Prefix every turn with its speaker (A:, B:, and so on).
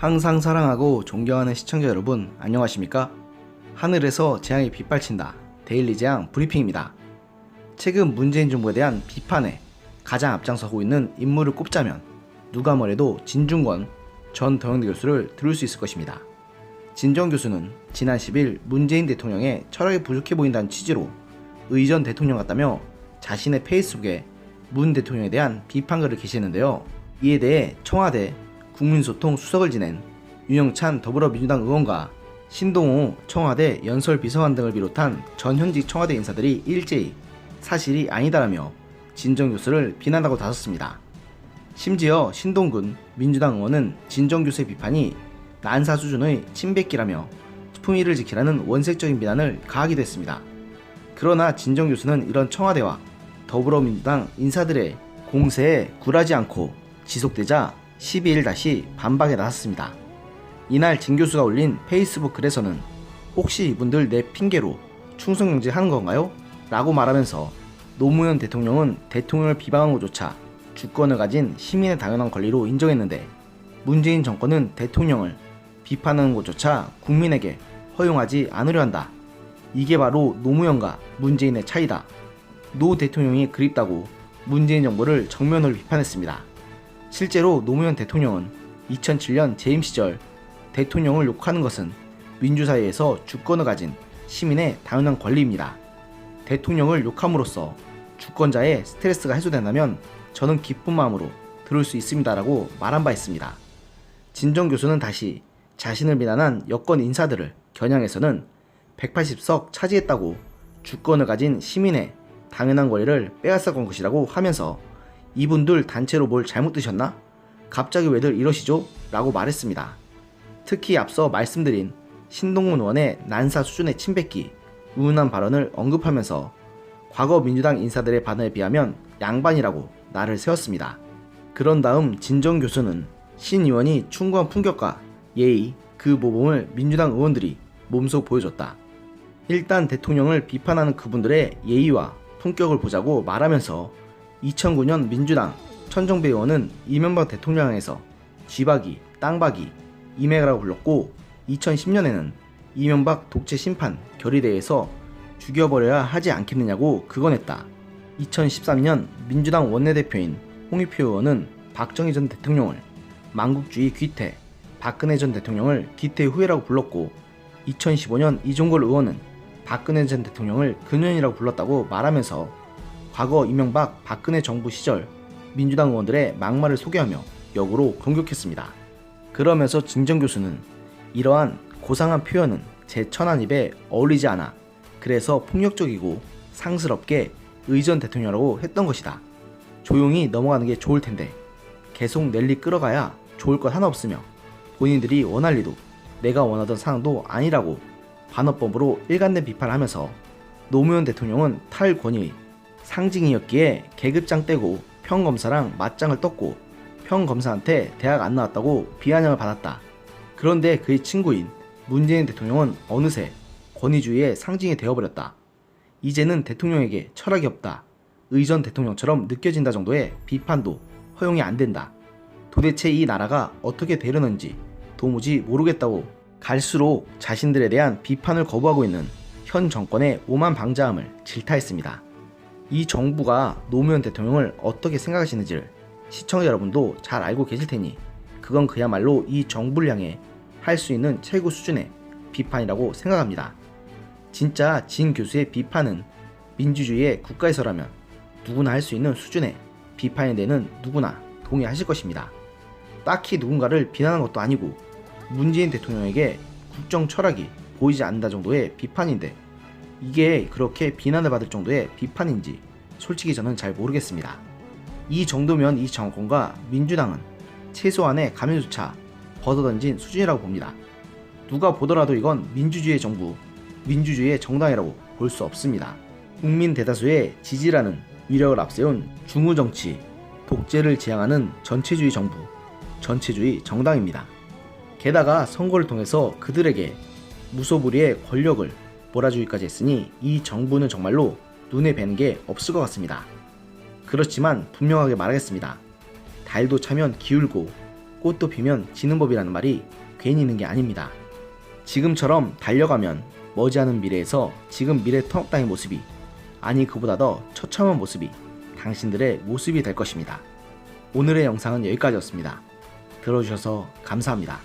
A: 항상 사랑하고 존경하는 시청자 여러분, 안녕하십니까? 하늘에서 재앙이 빗발친다. 데일리 재앙 브리핑입니다. 최근 문재인 정부에 대한 비판에 가장 앞장서고 있는 인물을 꼽자면 누가 뭐래도 진중권 전 동양대 교수를 들을 수 있을 것입니다. 진정 교수는 지난 10일 문재인 대통령의 철학이 부족해 보인다는 취지로 의전 대통령 같다며 자신의 페이스북에 문 대통령에 대한 비판글을 게시했는데요. 이에 대해 청와대 국민소통 수석을 지낸 윤영찬 더불어민주당 의원과 신동호 청와대 연설비서관 등을 비롯한 전현직 청와대 인사들이 일제히 사실이 아니다라며 진정 교수를 비난하고 나섰습니다. 심지어 신동근 민주당 의원은 진정 교수의 비판이 난사 수준의 침뱉기라며 품위를 지키라는 원색적인 비난을 가하기도 했습니다. 그러나 진정 교수는 이런 청와대와 더불어민주당 인사들의 공세에 굴하지 않고 지속되자 12일 다시 반박에 나섰습니다. 이날 진 교수가 올린 페이스북 글에서는 혹시 이분들 내 핑계로 충성경제 하는 건가요? 라고 말하면서 노무현 대통령은 대통령을 비방한 것조차 주권을 가진 시민의 당연한 권리로 인정했는데 문재인 정권은 대통령을 비판하는 것조차 국민에게 허용하지 않으려 한다. 이게 바로 노무현과 문재인의 차이다. 노 대통령이 그립다고 문재인 정부를 정면으로 비판했습니다. 실제로 노무현 대통령은 2007년 재임 시절 대통령을 욕하는 것은 민주사회에서 주권을 가진 시민의 당연한 권리입니다. 대통령을 욕함으로써 주권자의 스트레스가 해소된다면 저는 기쁜 마음으로 들을 수 있습니다라고 말한 바 있습니다. 진정 교수는 다시 자신을 비난한 여권 인사들을 겨냥해서는 180석 차지했다고 주권을 가진 시민의 당연한 권리를 빼앗아간 것이라고 하면서 이분들 단체로 뭘 잘못 드셨나? 갑자기 왜들 이러시죠? 라고 말했습니다. 특히 앞서 말씀드린 신동훈 의원의 난사 수준의 침뱉기, 우은한 발언을 언급하면서 과거 민주당 인사들의 반응에 비하면 양반이라고 날을 세웠습니다. 그런 다음 진정 교수는 신 의원이 충고한 품격과 예의, 그 모범을 민주당 의원들이 몸소 보여줬다. 일단 대통령을 비판하는 그분들의 예의와 품격을 보자고 말하면서 2009년 민주당 천정배 의원은 이명박 대통령 향해서 쥐박이, 땅박이, 이매가라고 불렀고 2010년에는 이명박 독재 심판 결의대회에서 죽여버려야 하지 않겠느냐고 극언했다. 2013년 민주당 원내대표인 홍익표 의원은 박정희 전 대통령을 망국주의 귀태, 박근혜 전 대통령을 기태 후예라고 불렀고 2015년 이종걸 의원은 박근혜 전 대통령을 근현이라고 불렀다고 말하면서 과거 이명박 박근혜 정부 시절 민주당 의원들의 막말을 소개하며 역으로 공격했습니다. 그러면서 진정 교수는 이러한 고상한 표현은 제 천한 입에 어울리지 않아 그래서 폭력적이고 상스럽게 의전 대통령이라고 했던 것이다. 조용히 넘어가는 게 좋을 텐데 계속 랠리 끌어가야 좋을 것 하나 없으며 본인들이 원할 리도 내가 원하던 상황도 아니라고 반어법으로 일관된 비판을 하면서 노무현 대통령은 탈권위의 상징이었기에 계급장 떼고 평검사랑 맞짱을 떴고 평검사한테 대학 안 나왔다고 비아냥을 받았다. 그런데 그의 친구인 문재인 대통령은 어느새 권위주의의 상징이 되어버렸다. 이제는 대통령에게 철학이 없다. 의전 대통령처럼 느껴진다 정도의 비판도 허용이 안 된다. 도대체 이 나라가 어떻게 되려는지 도무지 모르겠다고 갈수록 자신들에 대한 비판을 거부하고 있는 현 정권의 오만방자함을 질타했습니다. 이 정부가 노무현 대통령을 어떻게 생각하시는지를 시청자 여러분도 잘 알고 계실 테니 그건 그야말로 이 정부를 향해 할 수 있는 최고 수준의 비판이라고 생각합니다. 진짜 진 교수의 비판은 민주주의의 국가에서라면 누구나 할 수 있는 수준의 비판에 대해는 누구나 동의하실 것입니다. 딱히 누군가를 비난한 것도 아니고 문재인 대통령에게 국정 철학이 보이지 않는다 정도의 비판인데 이게 그렇게 비난을 받을 정도의 비판인지 솔직히 저는 잘 모르겠습니다. 이 정도면 이 정권과 민주당은 최소한의 가면조차 벗어던진 수준이라고 봅니다. 누가 보더라도 이건 민주주의의 정부, 민주주의의 정당이라고 볼 수 없습니다. 국민 대다수의 지지라는 위력을 앞세운 중우정치, 독재를 지향하는 전체주의 정부, 전체주의 정당입니다. 게다가 선거를 통해서 그들에게 무소불위의 권력을 몰아주기까지 했으니 이 정부는 정말로 눈에 뵈는 게 없을 것 같습니다. 그렇지만 분명하게 말하겠습니다. 달도 차면 기울고 꽃도 피면 지는 법이라는 말이 괜히 있는 게 아닙니다. 지금처럼 달려가면 머지않은 미래에서 지금 미래 턴업당의 모습이, 아니 그보다 더 처참한 모습이 당신들의 모습이 될 것입니다. 오늘의 영상은 여기까지였습니다. 들어주셔서 감사합니다.